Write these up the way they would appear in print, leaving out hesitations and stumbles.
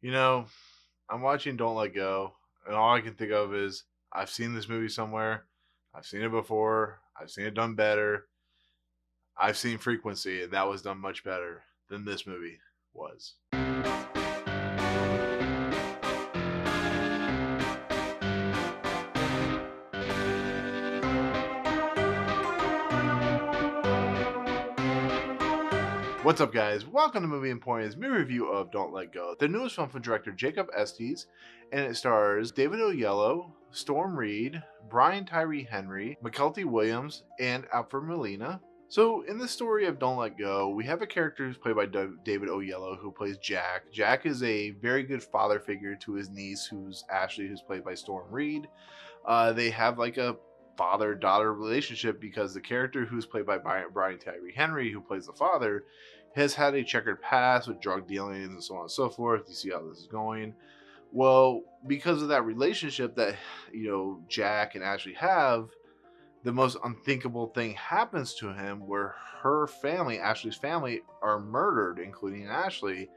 You know, I'm watching Don't Let Go, and all I can think of is I've seen this movie somewhere. I've seen it before. I've seen it done better. I've seen Frequency, and that was done much better than this movie was. What's up, guys? Welcome to Movie Emporium's movie review of Don't Let Go, the newest film from director Jacob Estes, and it stars David Oyelowo, Storm Reid, Bryan Tyree Henry, Mykelti Williams, and Alfred Molina. So, in the story of Don't Let Go, we have a character who's played by David Oyelowo, who plays Jack. Jack is a very good father figure to his niece, who's Ashley, who's played by Storm Reid. They have like a father-daughter relationship because the character who's played by Bryan Tyree Henry, who plays the father, has had a checkered past with drug dealing and so on and so forth. You see how this is going. Well, because of that relationship that Jack and Ashley have, the most unthinkable thing happens to him where her family, Ashley's family, are murdered, including Ashley.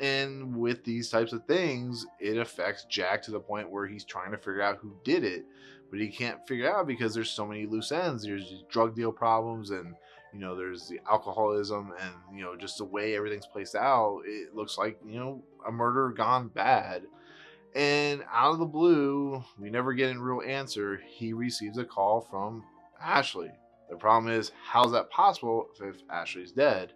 And with these types of things, it affects Jack to the point where he's trying to figure out who did it, but he can't figure out because there's so many loose ends. There's these drug deal problems, and there's the alcoholism, and just the way everything's placed out. It looks like a murder gone bad. And out of the blue, we never get a real answer. He receives a call from Ashley. The problem is, how's that possible if Ashley's dead?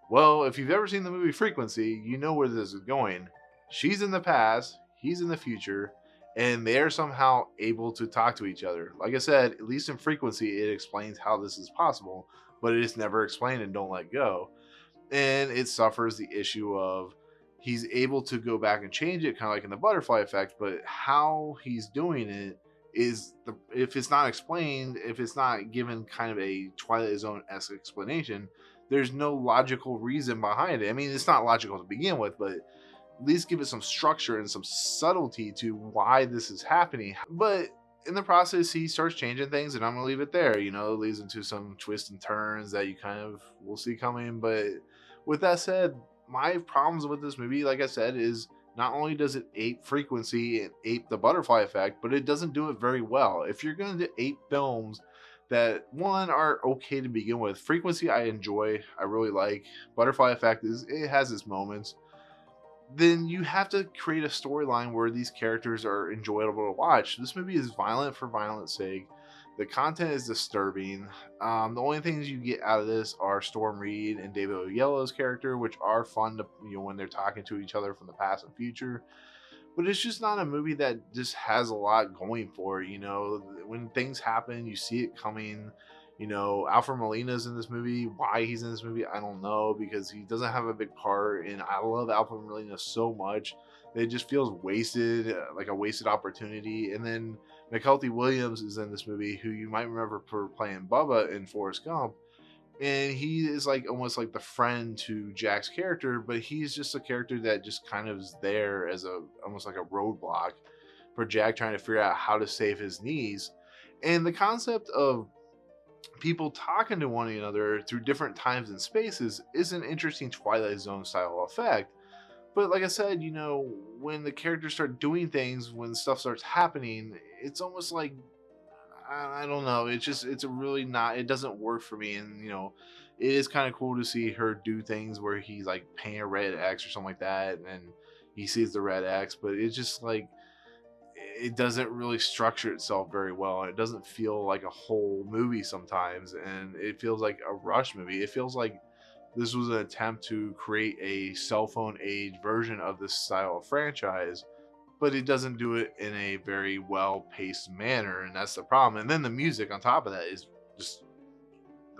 Well, if you've ever seen the movie Frequency, you know where this is going. She's in the past, he's in the future, and they are somehow able to talk to each other. Like I said, at least in Frequency, it explains how this is possible, but it is never explained in Don't Let Go. And it suffers the issue of he's able to go back and change it, kind of like in the butterfly effect, but how he's doing it is if it's not explained, if it's not given kind of a Twilight Zone-esque explanation, there's no logical reason behind it. I mean, it's not logical to begin with, but at least give it some structure and some subtlety to why this is happening. But in the process, he starts changing things, and I'm gonna leave it there. It leads into some twists and turns that you kind of will see coming. But with that said, my problems with this movie, like I said, is not only does it ape Frequency and ape the butterfly effect, but it doesn't do it very well. If you're going to ape films that one are okay to begin with, Frequency I enjoy, I really like. Butterfly effect it has its moments. Then you have to create a storyline where these characters are enjoyable to watch. This movie is violent for violence sake. The content is disturbing. The only things you get out of this are Storm Reid and David Oyelowo's character, which are fun to when they're talking to each other from the past and future. But it's just not a movie that just has a lot going for it. When things happen, you see it coming. Alfred Molina's in this movie. Why he's in this movie, I don't know, because he doesn't have a big part. And I love Alfred Molina so much that it just feels wasted, like a wasted opportunity. And then Mykelti Williams is in this movie, who you might remember for playing Bubba in Forrest Gump. And he is like almost like the friend to Jack's character, but he's just a character that just kind of is there as a almost like a roadblock for Jack trying to figure out how to save his niece. And the concept of people talking to one another through different times and spaces is an interesting Twilight Zone style effect. But like I said, when the characters start doing things, when stuff starts happening, it's almost like I don't know. It's a really not. It doesn't work for me, and it is kind of cool to see her do things where he's like paying a red X or something like that, and then he sees the red X, but it's just like it doesn't really structure itself very well, and it doesn't feel like a whole movie sometimes, and it feels like a rush movie. It feels like this was an attempt to create a cell phone age version of this style of franchise, but it doesn't do it in a very well paced manner, and that's the problem. And then the music on top of that is just,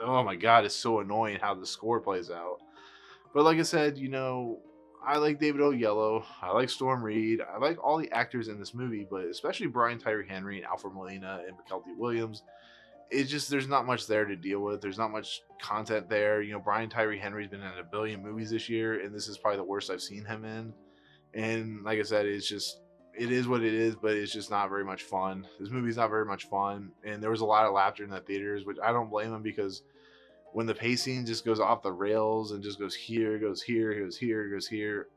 oh my god, it's so annoying how the score plays out. But like I said, I like David Oyelowo, I like Storm Reid, I like all the actors in this movie, but especially Bryan Tyree Henry and Alfred Molina and Mykelti Williams. It's just there's not much there to deal with. There's not much content there. Bryan Tyree Henry's been in a billion movies this year, and this is probably the worst I've seen him in. And like I said, it is what it is, but it's just not very much fun. This movie's not very much fun, and there was a lot of laughter in the theaters, which I don't blame them because when the pacing just goes off the rails and just goes here, goes here, goes here, goes here,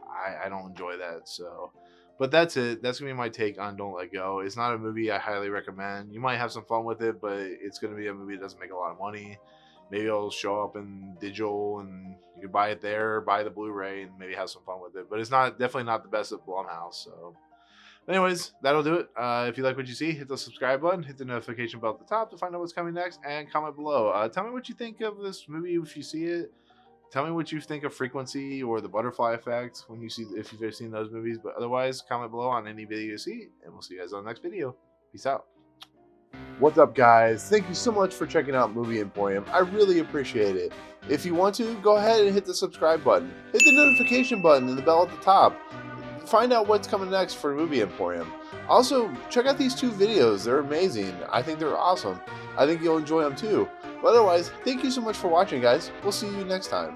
I don't enjoy that. So, but that's it. That's gonna be my take on Don't Let Go. It's not a movie I highly recommend. You might have some fun with it, but it's gonna be a movie that doesn't make a lot of money. Maybe it'll show up in digital and you can buy it there, buy the Blu-ray, and maybe have some fun with it. But it's not definitely not the best of Blumhouse. So, anyways, that'll do it. If you like what you see, hit the subscribe button, hit the notification bell at the top to find out what's coming next, and comment below. Tell me what you think of this movie if you see it. Tell me what you think of Frequency or the Butterfly Effect when you see, if you've ever seen those movies. But otherwise, comment below on any video you see, and we'll see you guys on the next video. Peace out. What's up, guys? Thank you so much for checking out Movie Emporium. I really appreciate it. If you want to, go ahead and hit the subscribe button. Hit the notification button and the bell at the top. Find out what's coming next for Movie Emporium. Also, check out these 2 videos. They're amazing. I think they're awesome. I think you'll enjoy them too. But otherwise, thank you so much for watching, guys. We'll see you next time.